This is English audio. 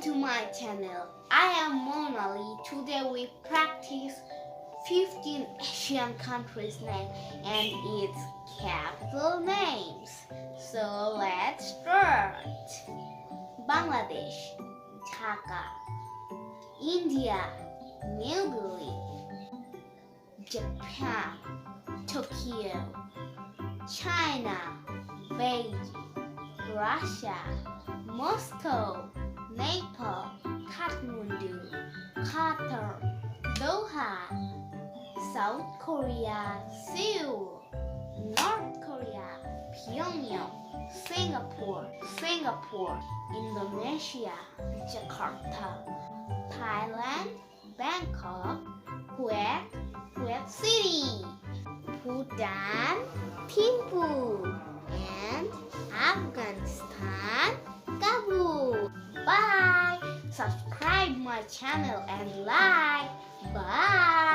to my channel. I am Mounalees. Today we practice 15 Asian countries' name and its capital names. So let's start. Bangladesh, Dhaka. India, New Delhi. Japan, Tokyo. China, Beijing. Russia, Moscow. Nepal, Kathmandu. Qatar, Doha. South Korea, Seoul. North Korea, Pyongyang. Singapore. Indonesia, Jakarta. Thailand, Bangkok. Kuwait City. Bhutan, Thimphu. And Afghanistan, Kabul. Bye. Subscribe my channel and like. Bye.